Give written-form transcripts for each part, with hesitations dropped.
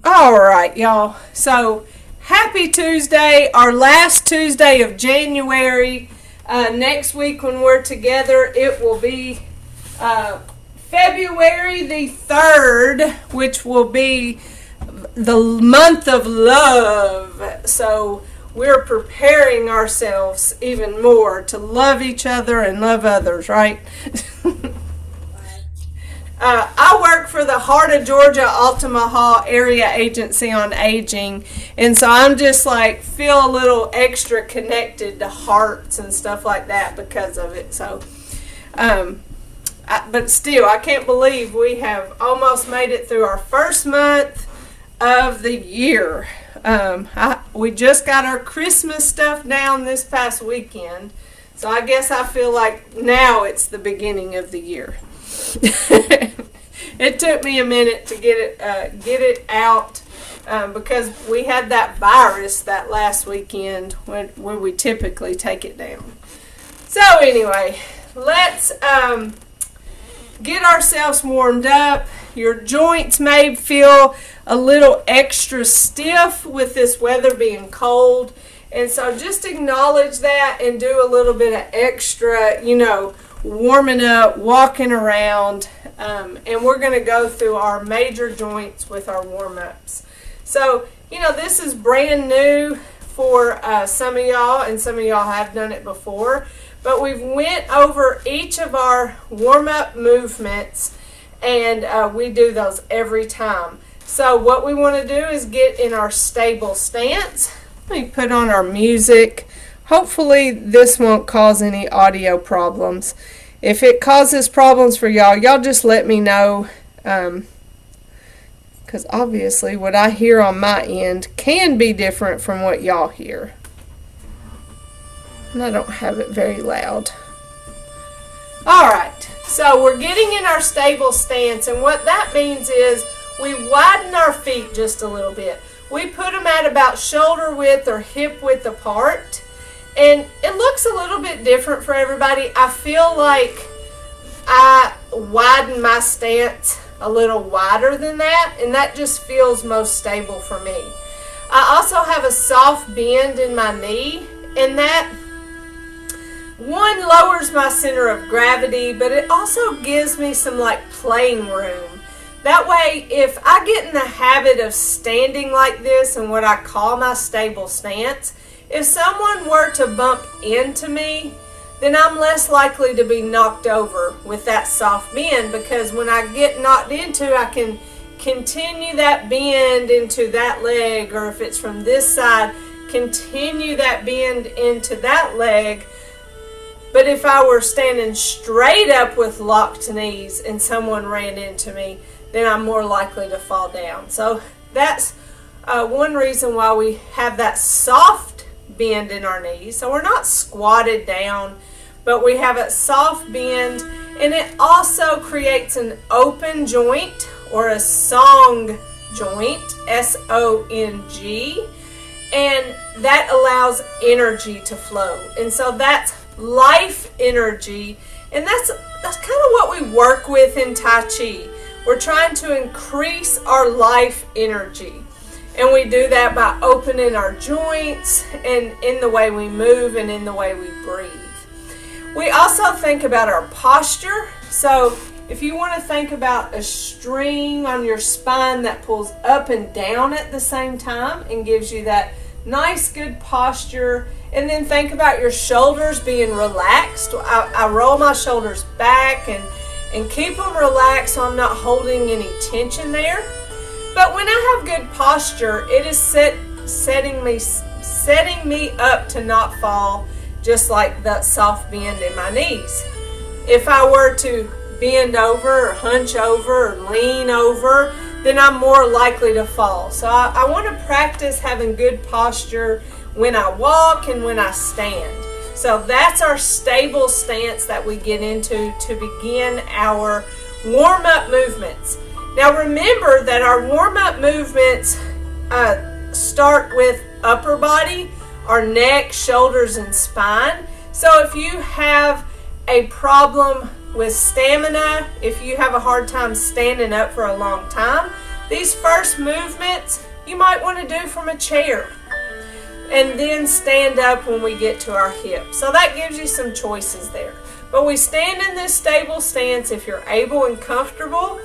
All right, y'all. So, happy Tuesday, our last Tuesday of January. Next week when we're together, it will be February the 3rd, which will be the month of love. So, we're preparing ourselves even more to love each other and love others, right? I work for the Heart of Georgia Altamaha Area Agency on Aging, and so I'm just like feel a little extra connected to hearts and stuff like that because of it. So, but still, I can't believe we have almost made it through our first month of the year. We just got our Christmas stuff down this past weekend, so I guess I feel like now it's the beginning of the year. It took me a minute to get it out because we had that virus that last weekend when we typically take it down. So anyway, let's get ourselves warmed up. Your joints may feel a little extra stiff with this weather being cold, and so just acknowledge that and do a little bit of extra, warming up, walking around, and we're going to go through our major joints with our warm-ups. So, this is brand new for some of y'all, and some of y'all have done it before, but we've went over each of our warm-up movements, and we do those every time. So what we want to do is get in our stable stance. Let me put on our music. Hopefully this won't cause any audio problems. If it causes problems for y'all just let me know, because obviously what I hear on my end can be different from what y'all hear. And I don't have it very loud. Alright, so we're getting in our stable stance, and what that means is we widen our feet just a little bit. We put them at about shoulder width or hip width apart. And it looks a little bit different for everybody. I feel like I widen my stance a little wider than that, and that just feels most stable for me. I also have a soft bend in my knee, and that one lowers my center of gravity, but it also gives me some playing room. That way, if I get in the habit of standing like this in what I call my stable stance, if someone were to bump into me, then I'm less likely to be knocked over with that soft bend, because when I get knocked into, I can continue that bend into that leg, or if it's from this side, continue that bend into that leg. But if I were standing straight up with locked knees and someone ran into me, then I'm more likely to fall down. So that's one reason why we have that soft bend in our knees. So we're not squatted down, but we have a soft bend, and it also creates an open joint, or a song joint, S-O-N-G, and that allows energy to flow. And so that's life energy, and that's kind of what we work with in Tai Chi. We're trying to increase our life energy. And we do that by opening our joints, and in the way we move and in the way we breathe. We also think about our posture. So if you want to think about a string on your spine that pulls up and down at the same time and gives you that nice good posture, and then think about your shoulders being relaxed. I roll my shoulders back and keep them relaxed so I'm not holding any tension there. But when I have good posture, it is setting me up to not fall, just like that soft bend in my knees. If I were to bend over or hunch over or lean over, then I'm more likely to fall. So I want to practice having good posture when I walk and when I stand. So that's our stable stance that we get into to begin our warm-up movements. Now remember that our warm-up movements start with upper body, our neck, shoulders, and spine. So if you have a problem with stamina, if you have a hard time standing up for a long time, These first movements you might want to do from a chair, and then stand up when we get to our hips. So that gives you some choices there. But we stand in this stable stance if you're able and comfortable,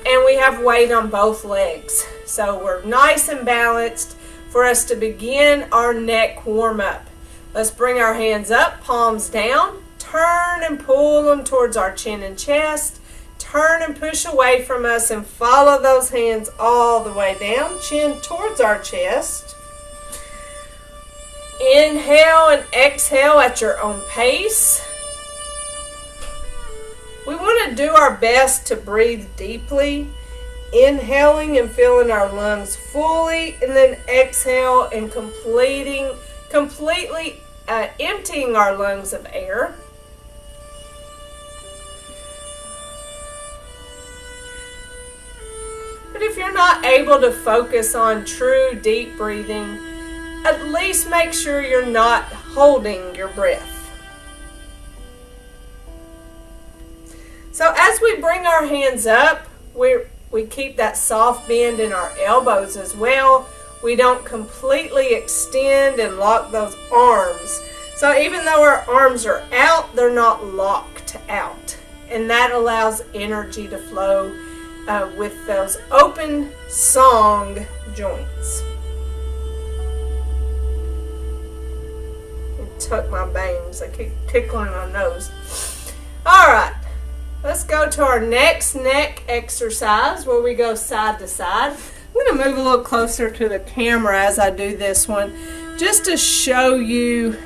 and we have weight on both legs. So we're nice and balanced for us to begin our neck warm up. Let's bring our hands up, palms down, turn and pull them towards our chin and chest, turn and push away from us, and follow those hands all the way down, chin towards our chest. Inhale and exhale at your own pace. We want to do our best to breathe deeply, inhaling and filling our lungs fully, and then exhale and completely emptying our lungs of air. But if you're not able to focus on true deep breathing, at least make sure you're not holding your breath. So as we bring our hands up, we keep that soft bend in our elbows as well. We don't completely extend and lock those arms. So even though our arms are out, they're not locked out. And that allows energy to flow with those open song joints. Tuck my bangs. I keep tickling my nose. Alright, let's go to our next neck exercise where we go side to side. I'm going to move a little closer to the camera as I do this one, just to show you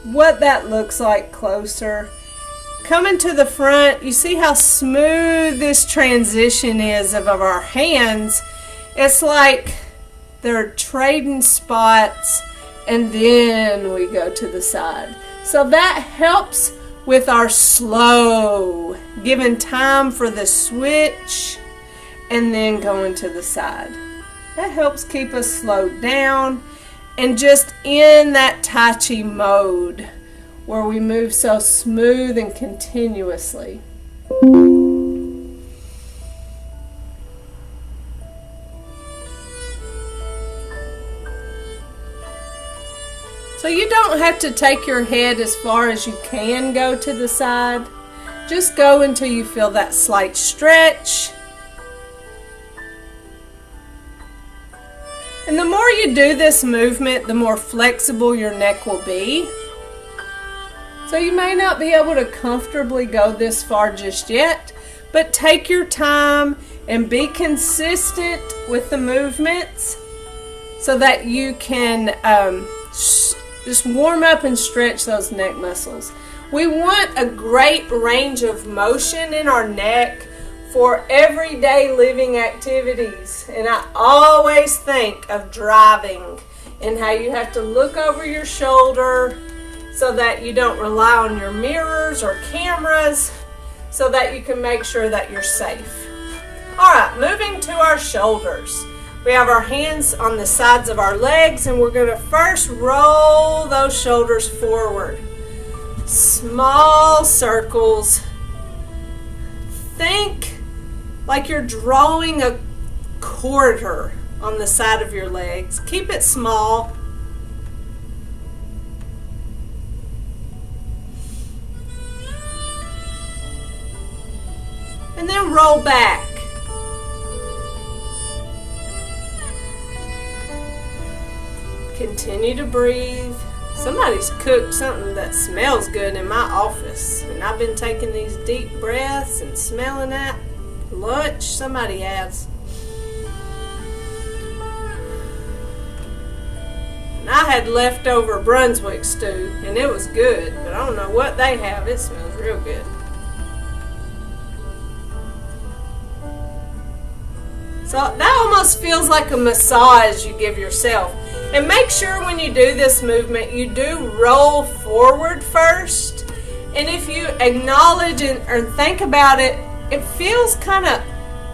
what that looks like closer. Coming to the front, you see how smooth this transition is of our hands. It's like they're trading spots, and then we go to the side. So that helps with our slow, giving time for the switch and then going to the side. That helps keep us slowed down and just in that Tai Chi mode where we move so smooth and continuously. So you don't have to take your head as far as you can go to the side. Just go until you feel that slight stretch. And the more you do this movement, the more flexible your neck will be. So you may not be able to comfortably go this far just yet, but take your time and be consistent with the movements so that you can just warm up and stretch those neck muscles. We want a great range of motion in our neck for everyday living activities. And I always think of driving and how you have to look over your shoulder so that you don't rely on your mirrors or cameras, so that you can make sure that you're safe. Alright, moving to our shoulders. We have our hands on the sides of our legs, and we're going to first roll those shoulders forward. Small circles. Think like you're drawing a quarter on the side of your legs. Keep it small. And then roll back. Continue to breathe. Somebody's cooked something that smells good in my office, and I've been taking these deep breaths and smelling that. Lunch, somebody has. And I had leftover Brunswick stew, and it was good, but I don't know what they have. It smells real good. So that almost feels like a massage you give yourself. And make sure when you do this movement, you do roll forward first. And if you acknowledge or think about it, it feels kind of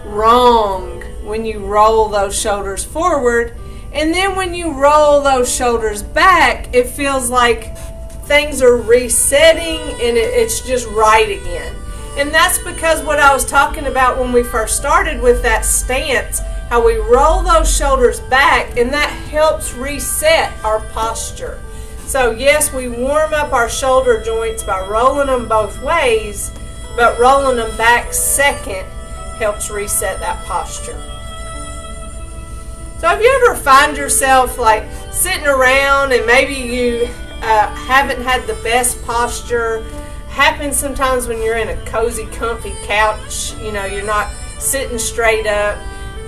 wrong when you roll those shoulders forward. And then when you roll those shoulders back, it feels like things are resetting and it's just right again. And that's because what I was talking about when we first started with that stance, how we roll those shoulders back, and that helps reset our posture. So yes, we warm up our shoulder joints by rolling them both ways, but rolling them back second helps reset that posture. So if you ever find yourself like sitting around and maybe you haven't had the best posture, happens sometimes when you're in a cozy, comfy couch, you know, you're not sitting straight up,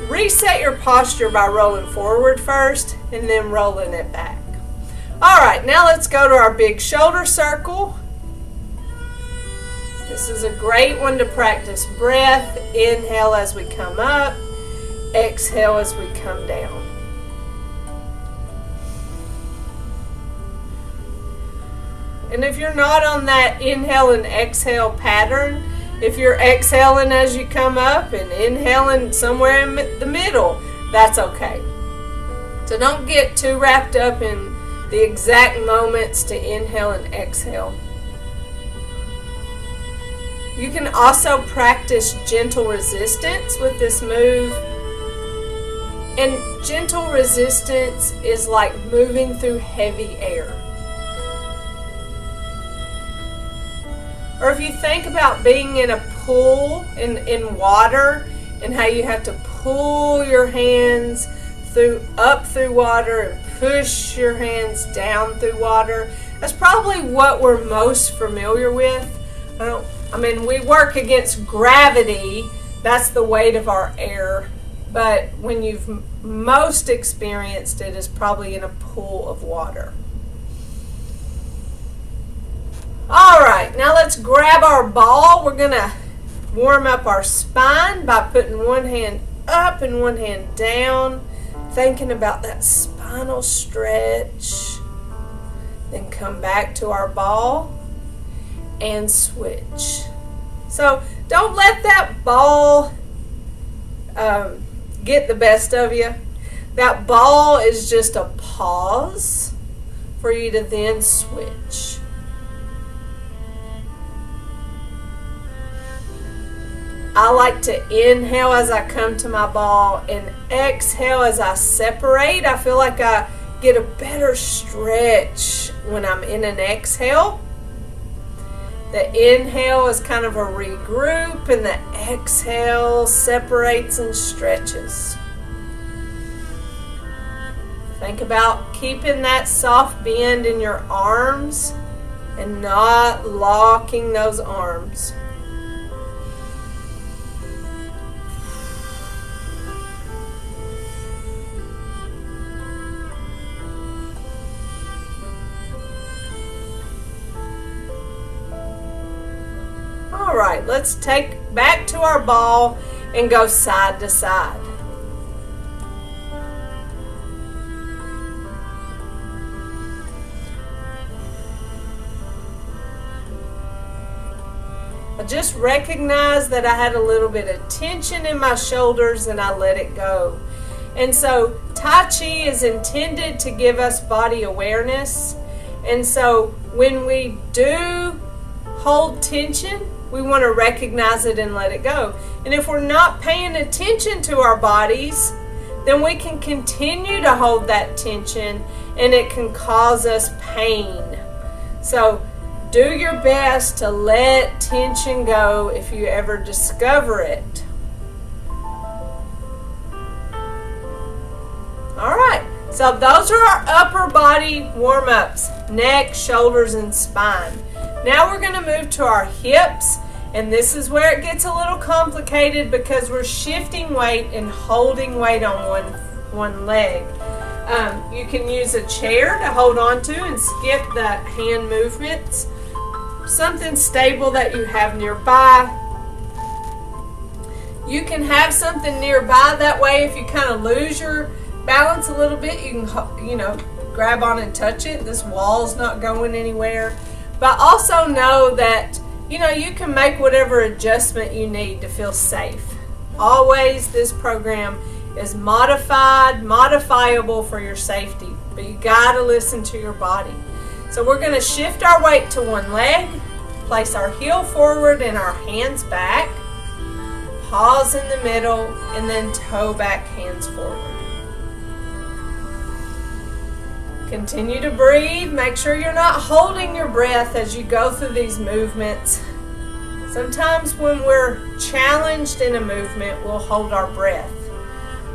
reset your posture by rolling forward first and then rolling it back. All right, now let's go to our big shoulder circle. This is a great one to practice breath. Inhale as we come up, exhale as we come down. And if you're not on that inhale and exhale pattern, if you're exhaling as you come up and inhaling somewhere in the middle, that's okay. So don't get too wrapped up in the exact moments to inhale and exhale. You can also practice gentle resistance with this move. And gentle resistance is like moving through heavy air. Or if you think about being in a pool in water and how you have to pull your hands up through water and push your hands down through water, that's probably what we're most familiar with. I mean, we work against gravity, that's the weight of our air, but when you've most experienced it is probably in a pool of water. All right, now let's grab our ball. We're going to warm up our spine by putting one hand up and one hand down, thinking about that spinal stretch. Then come back to our ball and switch. So don't let that ball get the best of you. That ball is just a pause for you to then switch. I like to inhale as I come to my ball and exhale as I separate. I feel like I get a better stretch when I'm in an exhale. The inhale is kind of a regroup and the exhale separates and stretches. Think about keeping that soft bend in your arms and not locking those arms. All right, let's take back to our ball and go side to side. I just recognized that I had a little bit of tension in my shoulders and I let it go. And so Tai Chi is intended to give us body awareness. And so when we do hold tension, we want to recognize it and let it go. And if we're not paying attention to our bodies, then we can continue to hold that tension and it can cause us pain. So do your best to let tension go if you ever discover it. All right, so those are our upper body warm-ups, neck, shoulders, and spine. Now we're going to move to our hips, and this is where it gets a little complicated because we're shifting weight and holding weight on one leg. You can use a chair to hold on to and skip the hand movements. Something stable that you have nearby. You can have something nearby, that way if you kind of lose your balance a little bit, you can, grab on and touch it. This wall's not going anywhere. But also know that, you can make whatever adjustment you need to feel safe. Always, this program is modifiable for your safety, but you got to listen to your body. So we're going to shift our weight to one leg, place our heel forward and our hands back. Pause in the middle, and then toe back, hands forward. Continue to breathe. Make sure you're not holding your breath as you go through these movements. Sometimes when we're challenged in a movement, we'll hold our breath.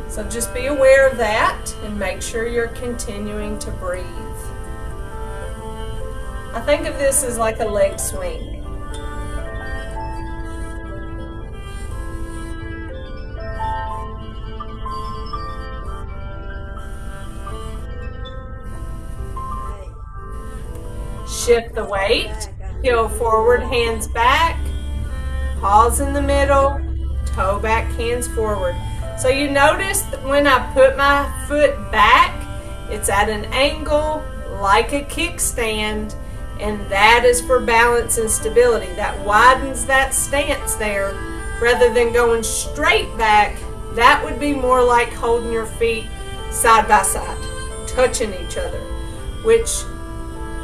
So just be aware of that and make sure you're continuing to breathe. I think of this as like a leg swing. Shift the weight, heel forward, hands back, pause in the middle, toe back, hands forward. So you notice that when I put my foot back, it's at an angle like a kickstand, and that is for balance and stability. That widens that stance there rather than going straight back. That would be more like holding your feet side by side, touching each other, which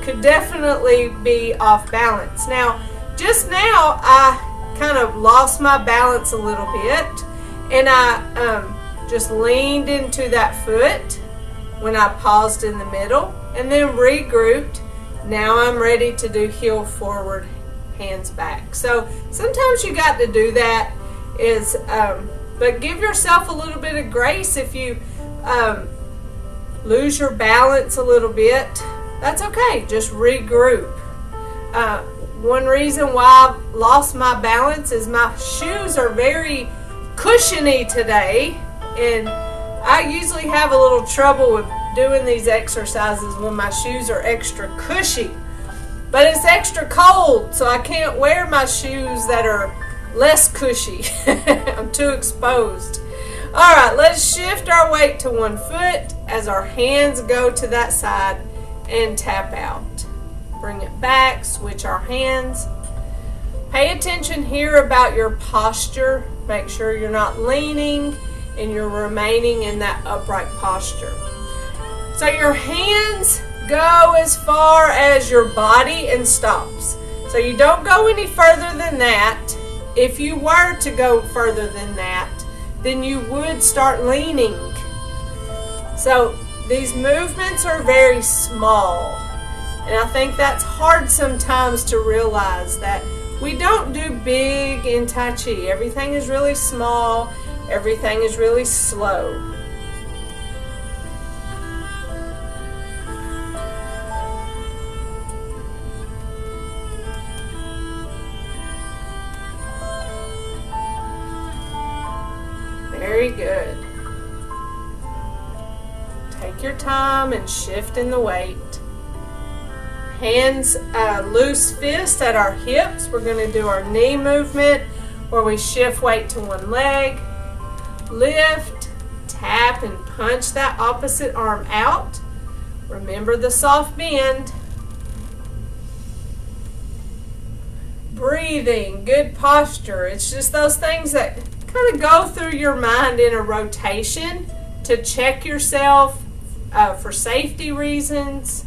could definitely be off balance. Now, just now I kind of lost my balance a little bit, and I just leaned into that foot when I paused in the middle and then regrouped. Now I'm ready to do heel forward, hands back. So sometimes you got to do that, but give yourself a little bit of grace if you lose your balance a little bit. That's okay, just regroup. One reason why I lost my balance is my shoes are very cushiony today, and I usually have a little trouble with doing these exercises when my shoes are extra cushy. But it's extra cold, so I can't wear my shoes that are less cushy. I'm too exposed. All right, let's shift our weight to one foot as our hands go to that side and tap out. Bring it back, switch our hands. Pay attention here about your posture. Make sure you're not leaning and you're remaining in that upright posture. So your hands go as far as your body and stops. So you don't go any further than that. If you were to go further than that, then you would start leaning. So these movements are very small, and I think that's hard sometimes to realize that we don't do big in Tai Chi. Everything is really small, everything is really slow. Very good. Take your time and shift in the weight. Hands loose fist at our hips. We're going to do our knee movement where we shift weight to one leg. Lift, tap, and punch that opposite arm out. Remember the soft bend. Breathing, good posture. It's just those things that kind of go through your mind in a rotation to check yourself for safety reasons,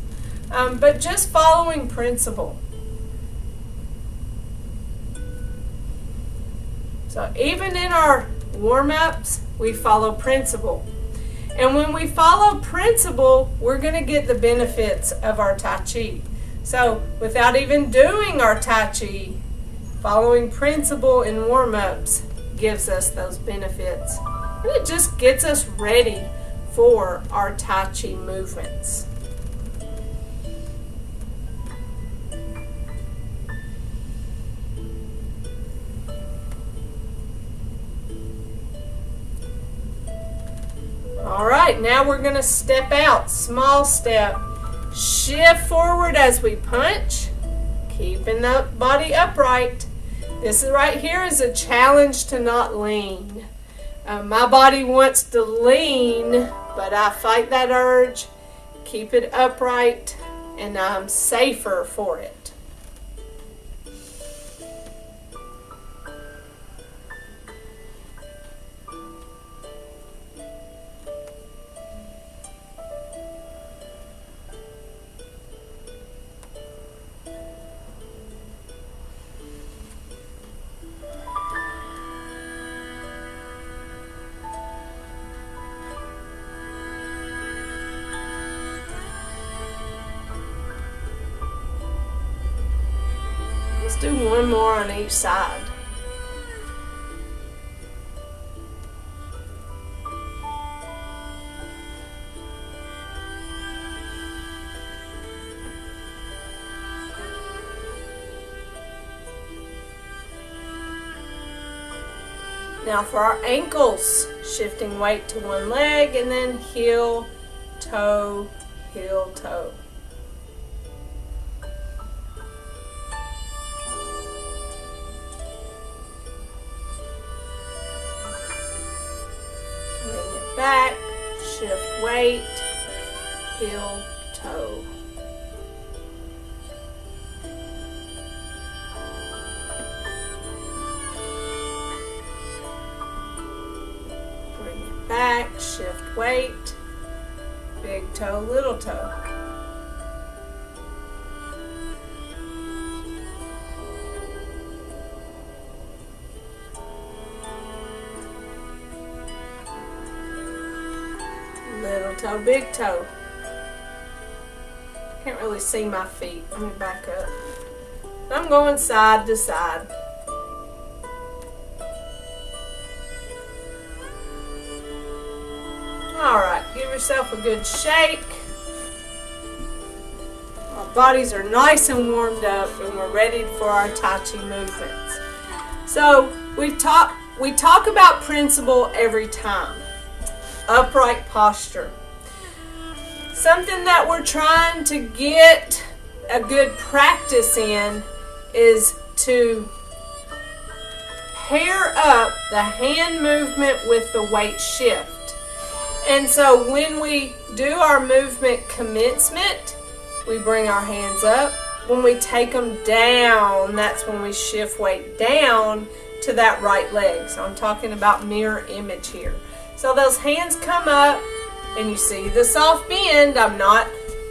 but just following principle. So even in our warm-ups, we follow principle. And when we follow principle, we're going to get the benefits of our Tai Chi. So without even doing our Tai Chi, following principle in warm-ups gives us those benefits. And it just gets us ready for our Tai Chi movements. All right, now we're going to step out, small step. Shift forward as we punch, keeping the body upright. This right here is a challenge to not lean. My body wants to lean, but I fight that urge, keep it upright, and I'm safer for it. do one more on each side. Now for our ankles, shifting weight to one leg and then heel, toe, heel, toe. Bring it back, shift weight, heel, toe. Back, shift weight, big toe, little toe. Little toe, big toe. Can't really see my feet. Let me back up. I'm going side to side. Alright, give yourself a good shake. Our bodies are nice and warmed up and we're ready for our Tai Chi movements. So we talk about principle every time. Upright posture. Something that we're trying to get a good practice in is to pair up the hand movement with the weight shift. And so when we do our movement commencement, we bring our hands up. When we take them down, that's when we shift weight down to that right leg. So I'm talking about mirror image here. So those hands come up and you see the soft bend. I'm not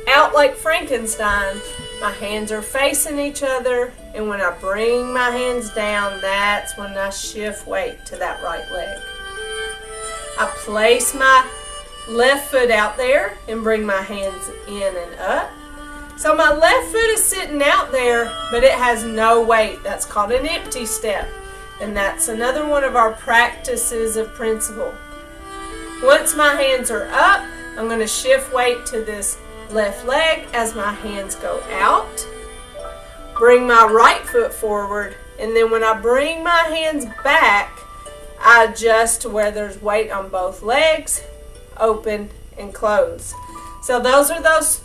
out like Frankenstein. My hands are facing each other, and when I bring my hands down, that's when I shift weight to that right leg. I place my left foot out there and bring my hands in and up. So my left foot is sitting out there, but it has no weight. That's called an empty step. And that's another one of our practices of principle. Once my hands are up, I'm going to shift weight to this left leg as my hands go out. Bring my right foot forward, and then when I bring my hands back, I adjust to where there's weight on both legs. Open and close. So those are those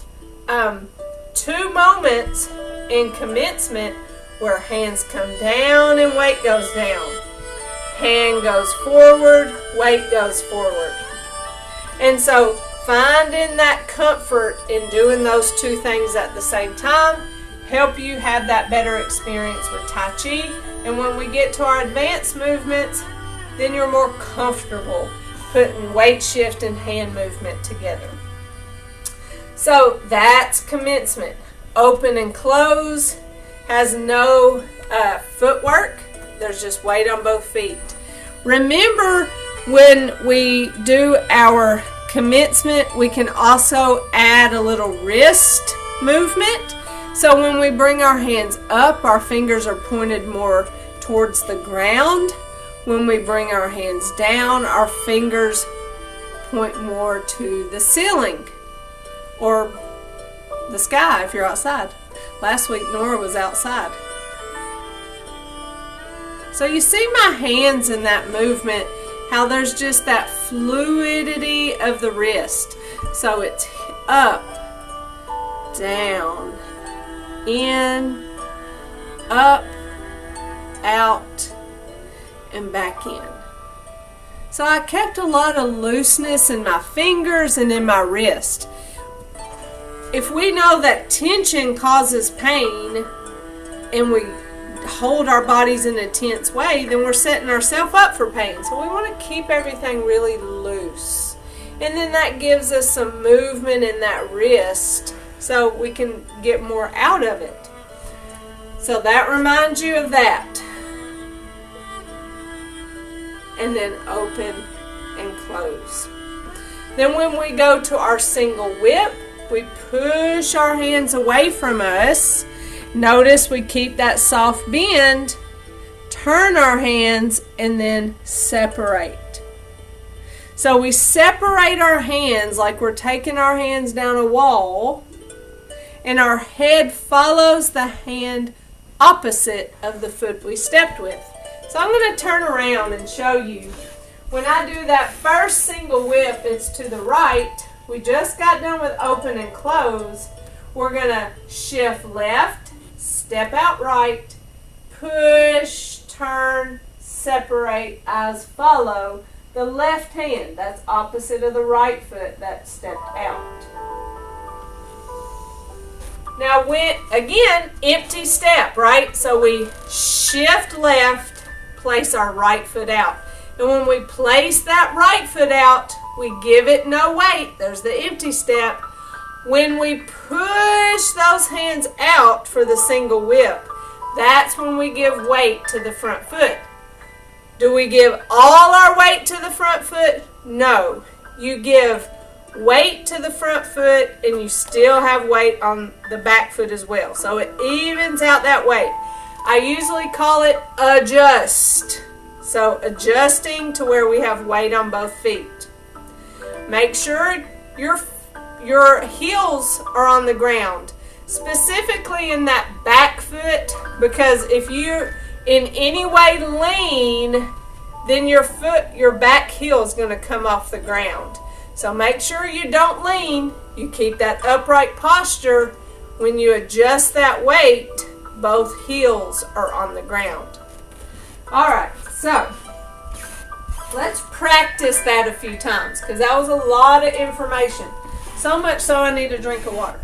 two moments in commencement where hands come down and weight goes down. Hand goes forward, weight goes forward. And so finding that comfort in doing those two things at the same time help you have that better experience with Tai Chi. And when we get to our advanced movements, then you're more comfortable putting weight shift and hand movement together. So that's commencement. Open and close has no footwork. There's just weight on both feet. Remember, when we do our commencement, we can also add a little wrist movement. So when we bring our hands up, our fingers are pointed more towards the ground. When we bring our hands down, our fingers point more to the ceiling or the sky if you're outside. Last week Nora was outside. So you see my hands in that movement, how there's just that fluidity of the wrist. So it's up, down, in, up, out, and back in. So I kept a lot of looseness in my fingers and in my wrist. If we know that tension causes pain and we hold our bodies in a tense way, then we're setting ourselves up for pain. So we want to keep everything really loose. And then that gives us some movement in that wrist so we can get more out of it. So that reminds you of that. And then open and close. Then when we go to our single whip, we push our hands away from us Notice we keep that soft bend, turn our hands, and then separate. So we separate our hands like we're taking our hands down a wall, and our head follows the hand opposite of the foot we stepped with. So I'm going to turn around and show you. When I do that first single whip, it's to the right. We just got done with open and close. We're going to shift left, step out right, push, turn, separate, eyes follow. The left hand, that's opposite of the right foot that stepped out. Now, again, empty step, right? So we shift left, place our right foot out. And when we place that right foot out, we give it no weight. There's the empty step. When we push those hands out for the single whip, that's when we give weight to the front foot. Do we give all our weight to the front foot? No. You give weight to the front foot and you still have weight on the back foot as well. So it evens out that weight. I usually call it adjust. So adjusting to where we have weight on both feet. Make sure your heels are on the ground, specifically in that back foot, because if you're in any way lean, then your back heel is going to come off the ground. So make sure you don't lean. You keep that upright posture. When you adjust that weight, both heels are on the ground. All right, so let's practice that a few times, because that was a lot of information. So much so I need a drink of water.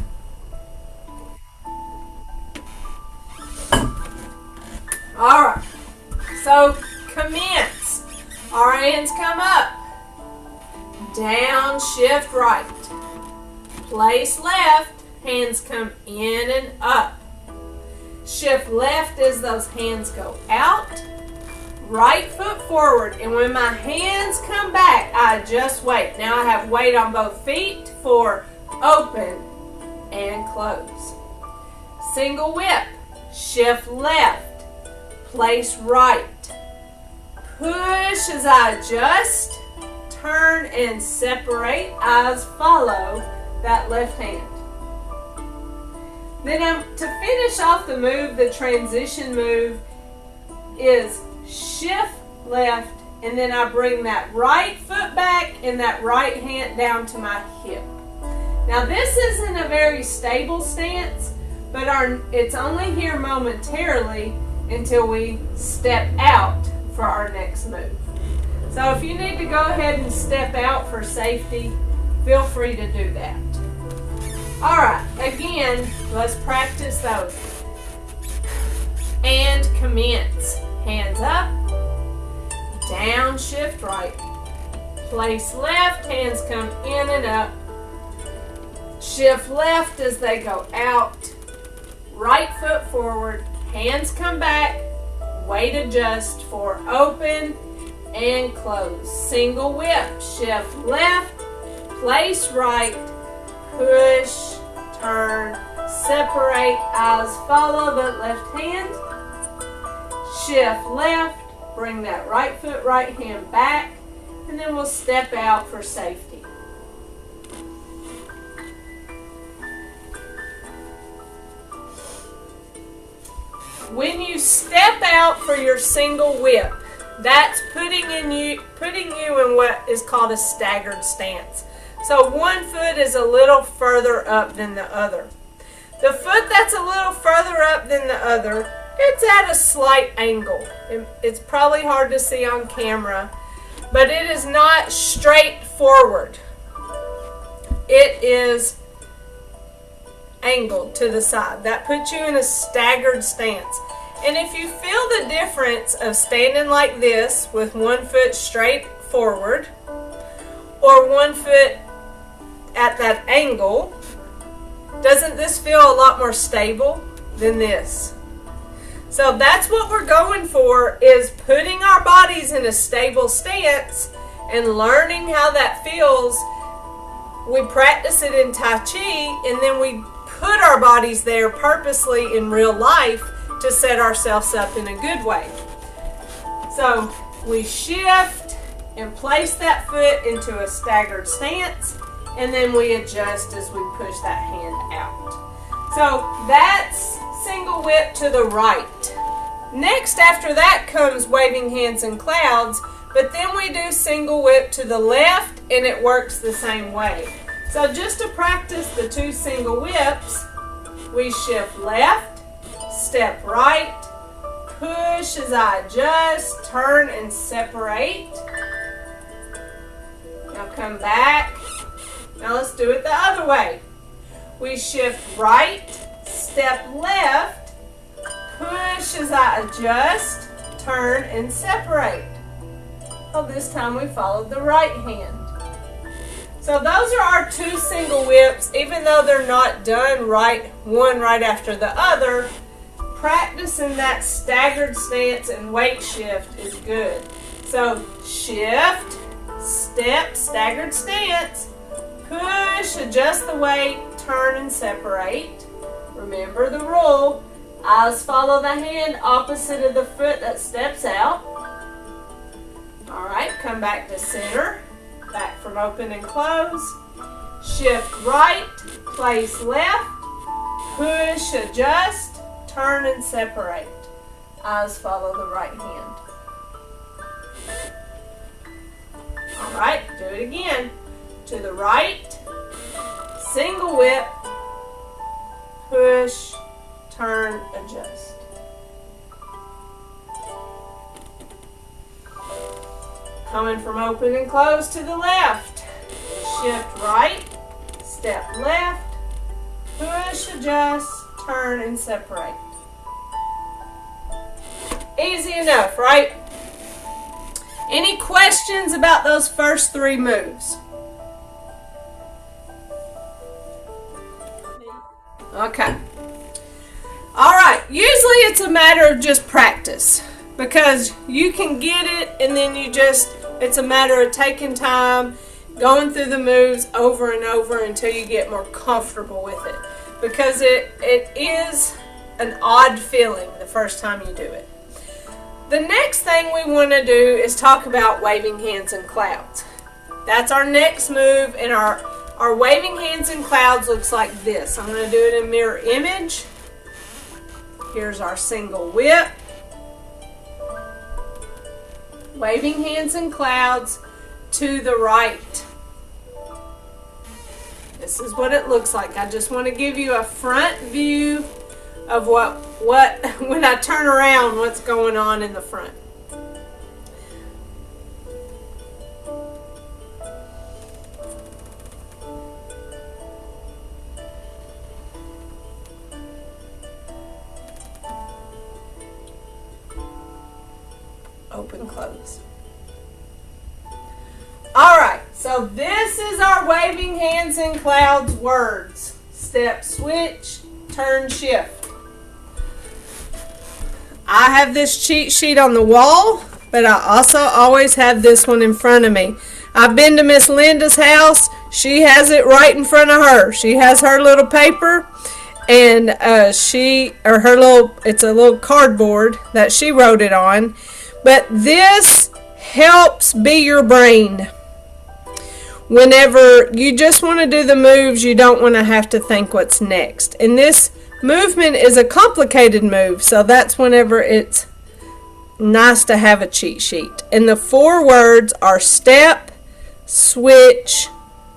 All right, so commence. Our hands come up. Down, shift right. Place left, hands come in and up. Shift left as those hands go out. Right foot forward, and when my hands come back, I adjust weight. Now I have weight on both feet for open and close. Single whip, shift left, place right. Push as I adjust, turn and separate, eyes follow that left hand. Then to finish off the move, the transition move is shift left, and then I bring that right foot back and that right hand down to my hip. Now this isn't a very stable stance, but it's only here momentarily until we step out for our next move. So if you need to go ahead and step out for safety, feel free to do that. All right, again, let's practice those. And commence. Hands up, down, shift right. Place left, hands come in and up. Shift left as they go out. Right foot forward, hands come back. Weight adjust for open and close. Single whip, shift left, place right, push, turn, separate, eyes follow the left hand. Shift left, bring that right foot, right hand back, and then we'll step out for safety. When you step out for your single whip, that's putting you in what is called a staggered stance. So one foot is a little further up than the other. The foot that's a little further up than the other, it's at a slight angle. It's probably hard to see on camera, but it is not straight forward. It is angled to the side. That puts you in a staggered stance. And if you feel the difference of standing like this with one foot straight forward or one foot at that angle, doesn't this feel a lot more stable than this? So that's what we're going for, is putting our bodies in a stable stance and learning how that feels. We practice it in Tai Chi, and then we put our bodies there purposely in real life to set ourselves up in a good way. So we shift and place that foot into a staggered stance, and then we adjust as we push that hand out. So that's single whip to the right. Next after that comes waving hands in clouds, but then we do single whip to the left, and it works the same way. So just to practice the 2 single whips, we shift left, step right, push as I adjust, turn and separate. Now come back. Now let's do it the other way. We shift right, step left, push as I adjust, turn and separate. Well, this time we followed the right hand. So those are our 2 single whips. Even though they're not done one right after the other, practicing that staggered stance and weight shift is good. So shift, step, staggered stance, push, adjust the weight, turn and separate. Remember the rule, eyes follow the hand opposite of the foot that steps out. Alright, come back to center, back from open and close. Shift right, place left, push, adjust, turn and separate. Eyes follow the right hand. Alright, do it again. To the right, single whip, push, turn, adjust. Coming from open and close to the left. Shift right, step left, push, adjust, turn, and separate. Easy enough, right? Any questions about those first 3 moves? Okay. Alright, usually it's a matter of just practice, because you can get it and then it's a matter of taking time, going through the moves over and over until you get more comfortable with it, because it is an odd feeling the first time you do it. The next thing we want to do is talk about waving hands in clouds. That's our next move, and our waving hands in clouds looks like this. I'm going to do it in mirror image. Here's our single whip. Waving hands in clouds to the right. This is what it looks like. I just want to give you a front view of what when I turn around, what's going on in the front. Open, close. Alright, so this is our waving hands in clouds words. Step, switch, turn, shift. I have this cheat sheet on the wall, but I also always have this one in front of me. I've been to Miss Linda's house. She has it right in front of her. She has her little paper, and it's a little cardboard that she wrote it on. But this helps be your brain. Whenever you just want to do the moves, you don't want to have to think what's next. And this movement is a complicated move, so that's whenever it's nice to have a cheat sheet. And the 4 words are step, switch,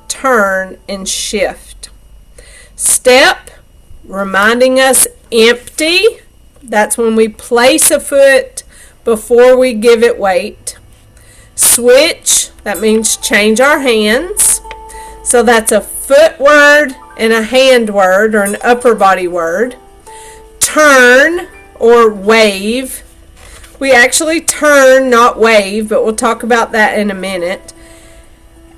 turn, and shift. Step, reminding us empty. That's when we place a foot before we give it weight. Switch, that means change our hands. So that's a foot word and a hand word, or an upper body word. Turn, or wave. We actually turn, not wave, but we'll talk about that in a minute.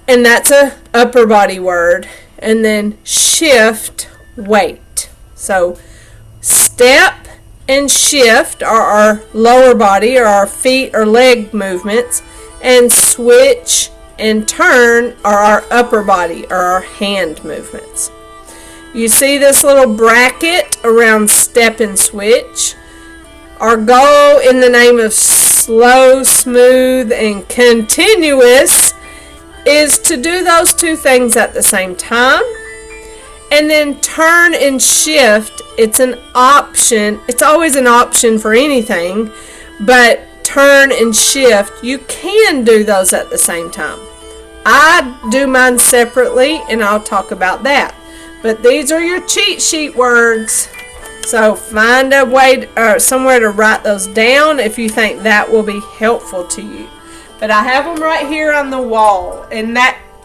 And that's a upper body word. And then shift, weight. So step and shift are our lower body, or our feet or leg movements, and switch and turn are our upper body, or our hand movements. You see this little bracket around step and switch. Our goal in the name of slow, smooth, and continuous is to do those two things at the same time. And then turn and shift. It's an option. It's always an option for anything, but turn and shift, you can do those at the same time. I do mine separately, and I'll talk about that. But these are your cheat sheet words. So find a way somewhere to write those down if you think that will be helpful to you. But I have them right here on the wall, and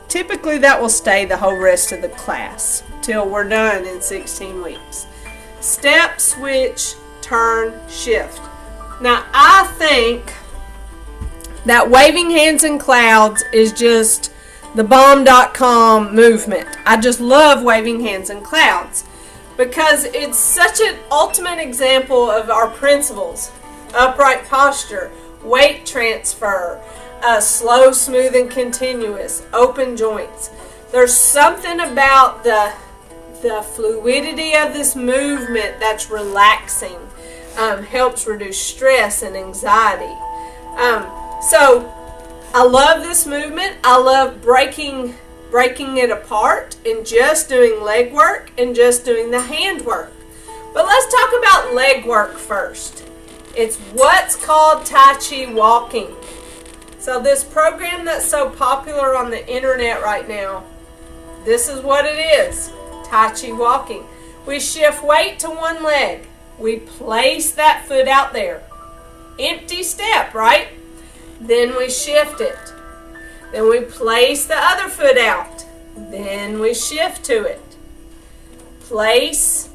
typically that will stay the whole rest of the class till we're done in 16 weeks. Step, switch, turn, shift. Now I think that waving hands in clouds is just the bomb.com movement. I just love waving hands in clouds because it's such an ultimate example of our principles. Upright posture, weight transfer, slow, smooth, and continuous, open joints. There's something about the fluidity of this movement that's relaxing, helps reduce stress and anxiety. So I love this movement. I love breaking it apart and just doing leg work and just doing the hand work. But let's talk about leg work first. It's what's called Tai Chi walking. So this program that's so popular on the internet right now, this is what it is. Tai Chi walking. We shift weight to one leg. We place that foot out there. Empty step, right? Then we shift it. Then we place the other foot out. Then we shift to it. Place,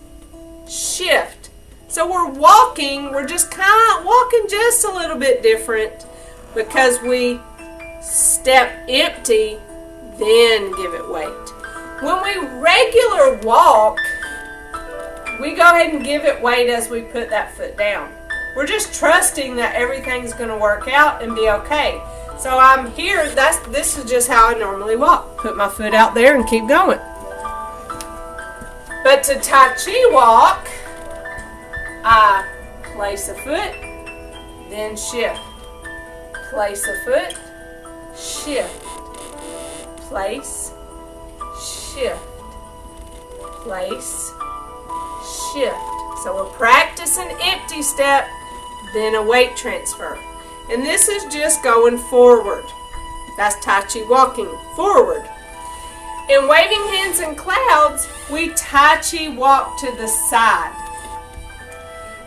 shift. So we're walking, we're just kind of walking just a little bit different because we step empty, then give it weight. When we regular walk, we go ahead and give it weight as we put that foot down. We're just trusting that everything's going to work out and be okay. So I'm here, this is just how I normally walk. Put my foot out there and keep going. But to Tai Chi walk, I place a foot, then shift. Place a foot, shift. Place, shift. Place, shift. So we're practicing empty step, then a weight transfer. And this is just going forward. That's Tai Chi walking, forward. In waving hands in clouds, we Tai Chi walk to the side.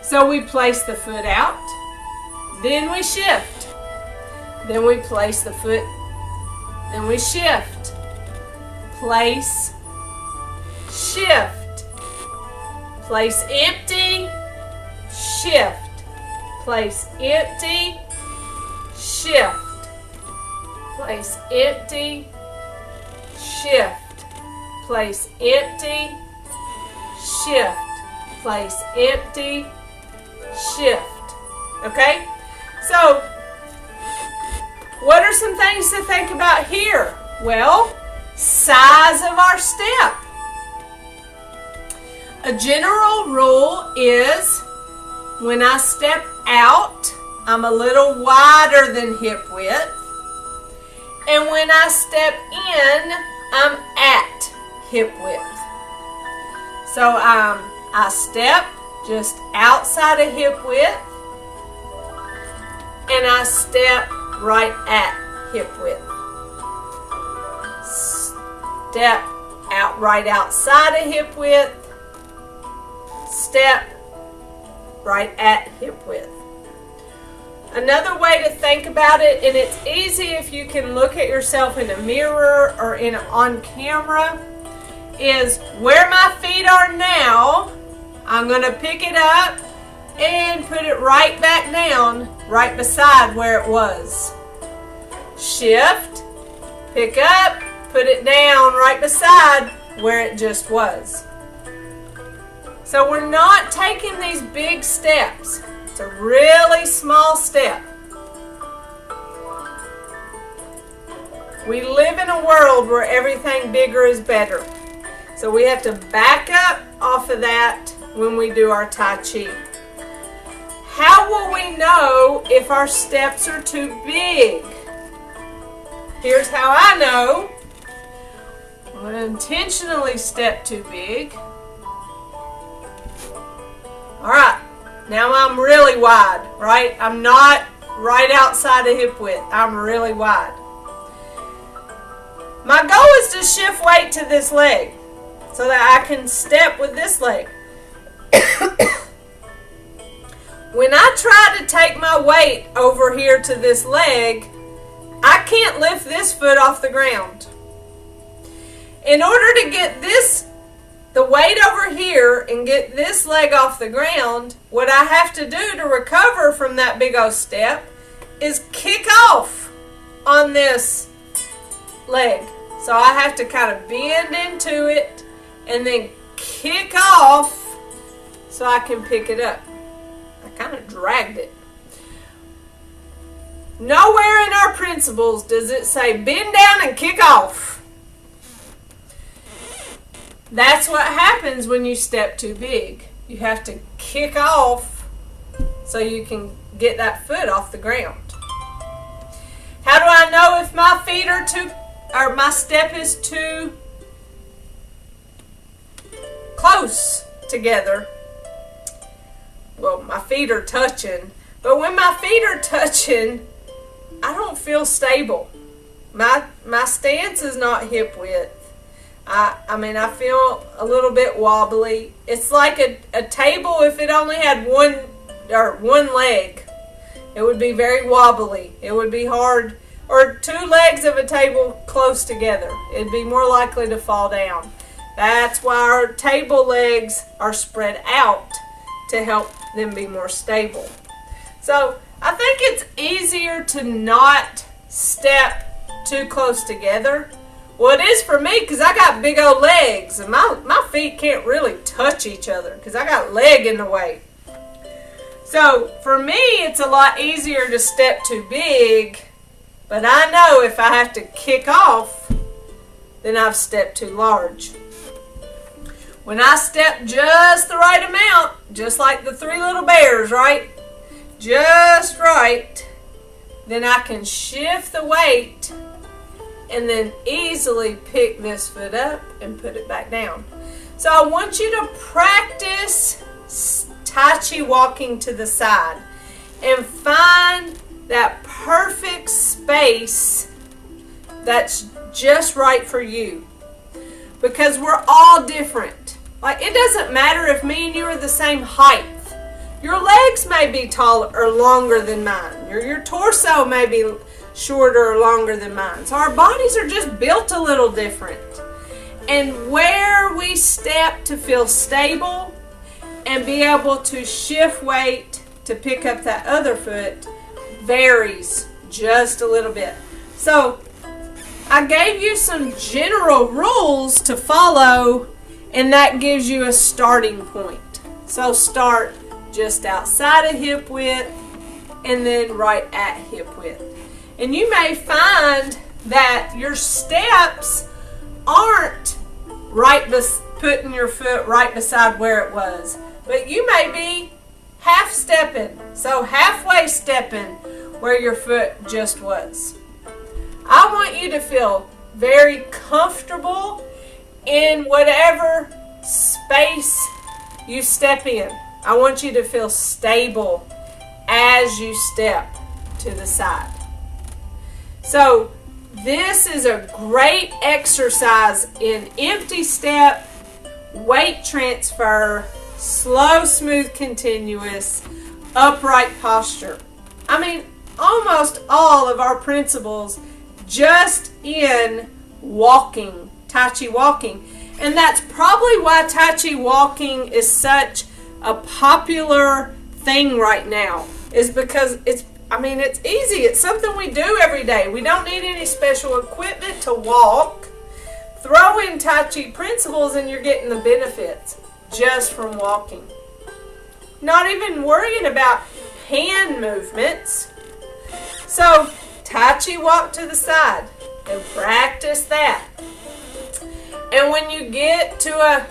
So we place the foot out, then we shift. Then we place the foot, then we shift. Place, shift. Place empty, shift. Place empty, shift. Place empty, shift. Place empty, shift. Place empty, shift. Okay? So, what are some things to think about here? Well, size of our step. A general rule is when I step out, I'm a little wider than hip width. And when I step in, I'm at hip width. So I step just outside of hip width, and I step right at hip width. Step out right outside of hip width. Step right at hip width. Another way to think about it, and it's easy if you can look at yourself in a mirror or on camera, is where my feet are now, I'm going to pick it up and put it right back down, right beside where it was. Shift, pick up, put it down right beside where it just was. So we're not taking these big steps. It's a really small step. We live in a world where everything bigger is better. So we have to back up off of that when we do our Tai Chi. How will we know if our steps are too big? Here's how I know. I'm going to intentionally step too big. Alright, now I'm really wide, right? I'm not right outside of hip width. I'm really wide. My goal is to shift weight to this leg so that I can step with this leg. When I try to take my weight over here to this leg, I can't lift this foot off the ground. In order to get the weight over here and get this leg off the ground, what I have to do to recover from that big old step is kick off on this leg. So I have to kind of bend into it and then kick off so I can pick it up. I kind of dragged it. Nowhere in our principles does it say bend down and kick off. That's what happens when you step too big. You have to kick off so you can get that foot off the ground. How do I know if my feet are too, or my step is too close together? Well, my feet are touching, but when my feet are touching, I don't feel stable. My stance is not hip width. I mean, I feel a little bit wobbly. It's like a table if it only had one leg. It would be very wobbly. It would be hard. Or two legs of a table close together. It'd be more likely to fall down. That's why our table legs are spread out to help them be more stable. So I think it's easier to not step too close together. Well, it is for me because I got big old legs and my feet can't really touch each other because I got leg in the way. So for me, it's a lot easier to step too big, but I know if I have to kick off, then I've stepped too large. When I step just the right amount, just like the three little bears, right? Just right, then I can shift the weight and then easily pick this foot up and put it back down. So I want you to practice Tai Chi walking to the side and find that perfect space that's just right for you. Because we're all different. Like, it doesn't matter if me and you are the same height. Your legs may be taller or longer than mine. Your torso may be shorter or longer than mine. So our bodies are just built a little different. And where we step to feel stable and be able to shift weight to pick up that other foot varies just a little bit. So I gave you some general rules to follow, and that gives you a starting point. So start just outside of hip width and then right at hip width. And you may find that your steps aren't putting your foot right beside where it was. But you may be half stepping, so halfway stepping where your foot just was. I want you to feel very comfortable in whatever space you step in. I want you to feel stable as you step to the side. So this is a great exercise in empty step, weight transfer, slow, smooth, continuous, upright posture. I mean, almost all of our principles just in walking, Tai Chi walking. And that's probably why Tai Chi walking is such a popular thing right now, is because it's easy. It's something we do every day. We don't need any special equipment to walk. Throw in Tai Chi principles and you're getting the benefits just from walking. Not even worrying about hand movements. So, Tai Chi walk to the side and practice that. And when you get to a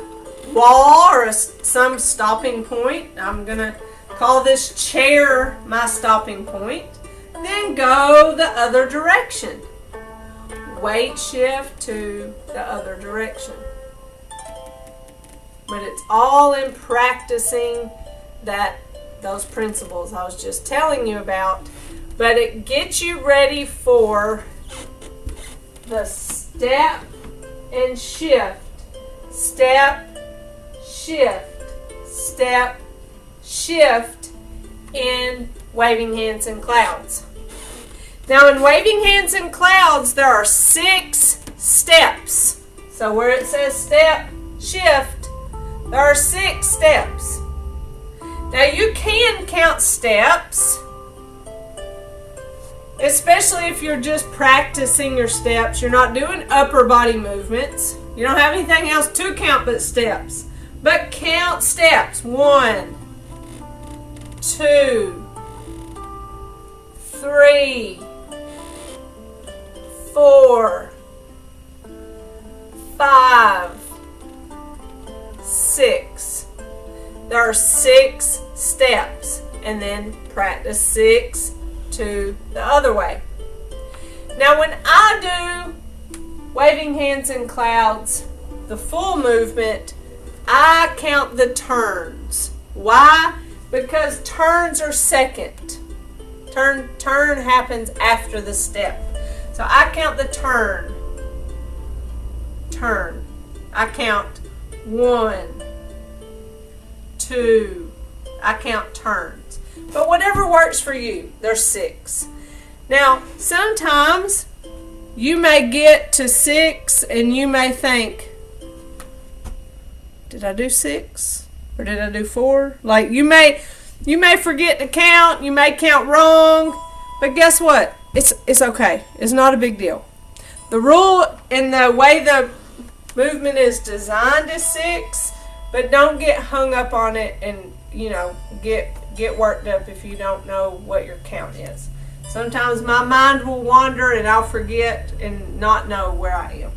wall or some stopping point, I'm going to call this chair my stopping point, then go the other direction. Weight shift to the other direction. But it's all in practicing those principles I was just telling you about. But it gets you ready for the step and shift. Step, shift, step, shift in waving hands and clouds. Now in waving hands and clouds, there are 6 steps. So where it says step, shift, there are 6 steps. Now you can count steps, especially if you're just practicing your steps. You're not doing upper body movements. You don't have anything else to count but steps. But count steps. 1, 2, 3, 4, 5, 6. There are 6 steps, and then practice 6 to the other way. Now when I do waving hands in clouds, the full movement, I count the turns. Why? Because turns are second. Turn happens after the step. So I count the turn. Turn. I count 1, 2. I count turns. But whatever works for you, there's 6. Now, sometimes you may get to 6 and you may think, did I do 6? Or did I do 4? Like you may forget to count, you may count wrong, but guess what? It's okay. It's not a big deal. The rule and the way the movement is designed is 6, but don't get hung up on it and, get worked up if you don't know what your count is. Sometimes my mind will wander and I'll forget and not know where I am.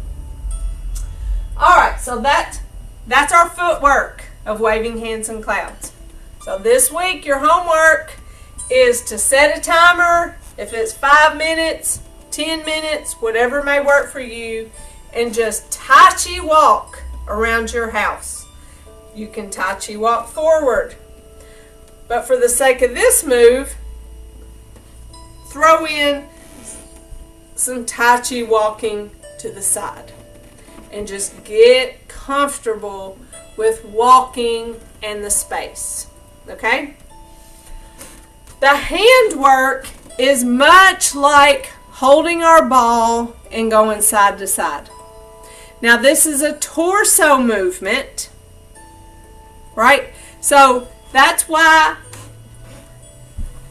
Alright, so that's our footwork of waving hands and clouds. So this week your homework is to set a timer, if it's 5 minutes, 10 minutes, whatever may work for you, and just Tai Chi walk around your house. You can Tai Chi walk forward. But for the sake of this move, throw in some Tai Chi walking to the side. And just get comfortable with walking and the space. Okay? The handwork is much like holding our ball and going side to side. Now this is a torso movement, right? So that's why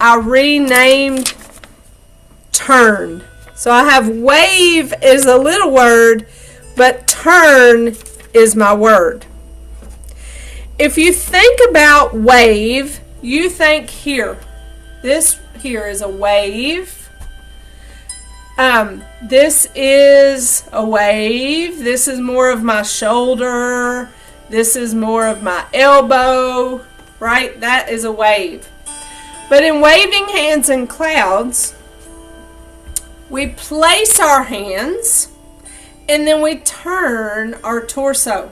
I renamed turn. So I have wave is a little word, but turn is my word. If you think about wave, you think here. This here is a wave. This is a wave. This is more of my shoulder. This is more of my elbow, right? That is a wave. But in waving hands and clouds, we place our hands and then we turn our torso.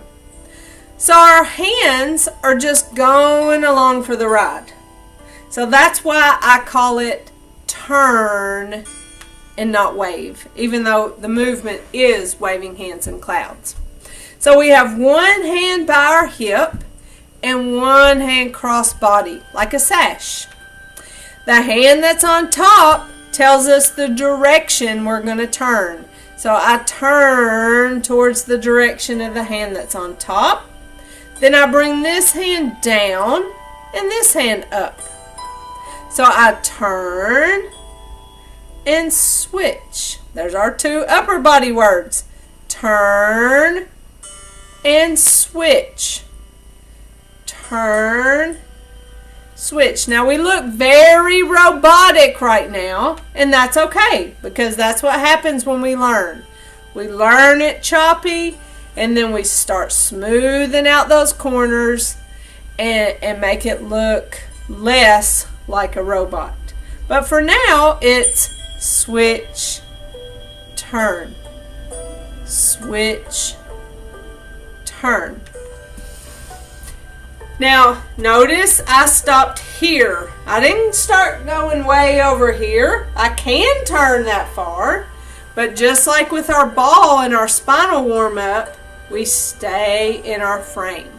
So our hands are just going along for the ride. So that's why I call it turn and not wave, even though the movement is waving hands and clouds. So we have one hand by our hip and one hand cross body, like a sash. The hand that's on top tells us the direction we're going to turn. So I turn towards the direction of the hand that's on top. Then I bring this hand down and this hand up. So I turn and switch. There's our 2 upper body words. Turn and switch. Turn, switch. Now we look very robotic right now, and that's okay, because that's what happens when we learn. We learn it choppy, And then we start smoothing out those corners and make it look less like a robot. But for now, it's switch, turn, switch, turn. Now, notice I stopped here. I didn't start going way over here. I can turn that far, but just like with our ball and our spinal warm-up, we stay in our frame.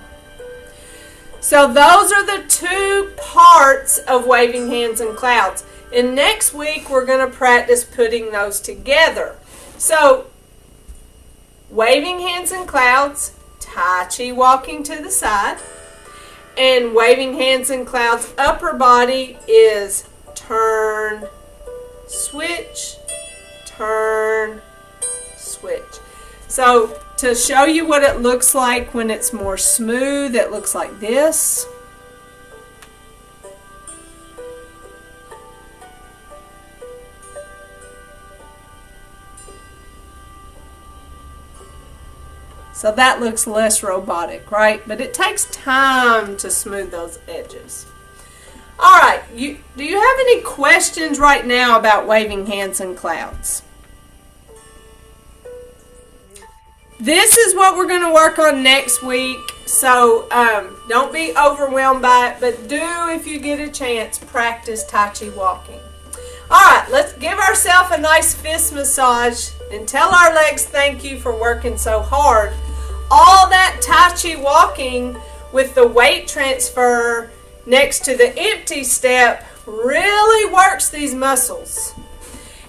So those are the two parts of waving hands and clouds. And next week, we're going to practice putting those together. So, waving hands and clouds, Tai Chi walking to the side. And waving hands and clouds upper body is turn, switch, turn, switch. So to show you what it looks like when it's more smooth, it looks like this. So that looks less robotic, right? But it takes time to smooth those edges. All right, do you have any questions right now about waving hands and clouds? This is what we're going to work on next week. So don't be overwhelmed by it, but do, if you get a chance, practice Tai Chi walking. All right, let's give ourselves a nice fist massage and tell our legs thank you for working so hard. All that Tai Chi walking with the weight transfer next to the empty step really works these muscles.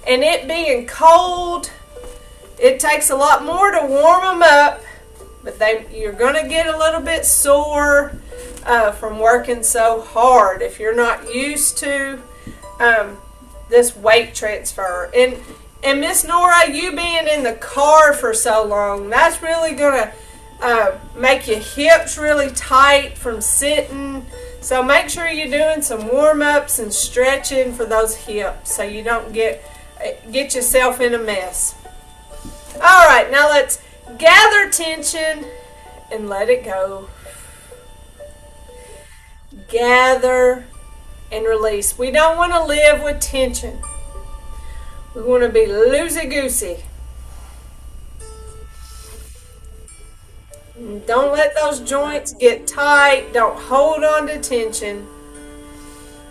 And it being cold, it takes a lot more to warm them up, but you're going to get a little bit sore from working so hard if you're not used to this weight transfer. And Miss Nora, you being in the car for so long, that's really going to make your hips really tight from sitting. So make sure you're doing some warm-ups and stretching for those hips so you don't get yourself in a mess. All right, now let's gather tension and let it go. Gather and release. We don't want to live with tension. We want to be loosey-goosey. Don't let those joints get tight. Don't hold on to tension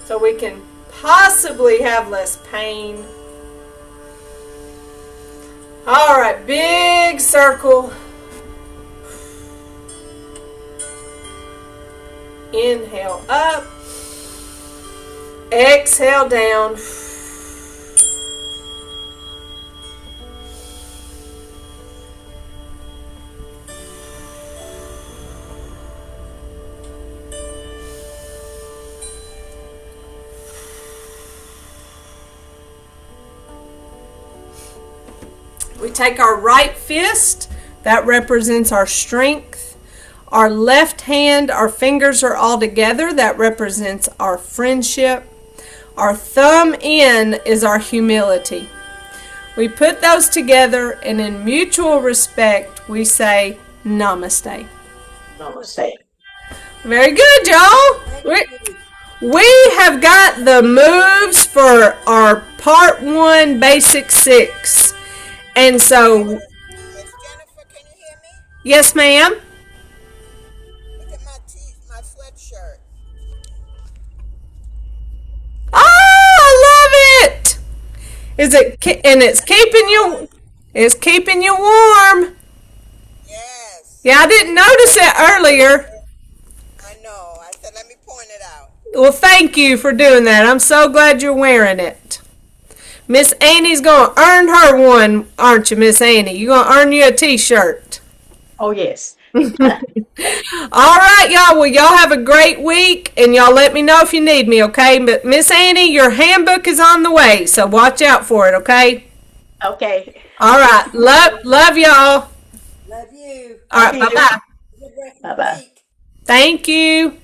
so we can possibly have less pain. All right, big circle. Inhale up. Exhale down. We take our right fist, that represents our strength. Our left hand, our fingers are all together, that represents our friendship. Our thumb in is our humility. We put those together, and in mutual respect, we say namaste. Namaste. Very good, y'all. We have got the moves for our part 1 basic 6. And so, Miss Jennifer, can you hear me? yes, ma'am. Look at my sweatshirt. Oh, I love it. It's keeping you warm. Yes, Yeah, I didn't notice it earlier. I know. I said, let me point it out. Well, thank you for doing that. I'm so glad you're wearing it. Miss Annie's going to earn her one, aren't you, Miss Annie? You're going to earn you a t-shirt. Oh, yes. All right, y'all. Well, y'all have a great week, and y'all let me know if you need me, okay? But Miss Annie, your handbook is on the way, so watch out for it, okay? Okay. All right. Love y'all. Love you. All right. Bye-bye. Good rest of the Bye-bye. week. Thank you.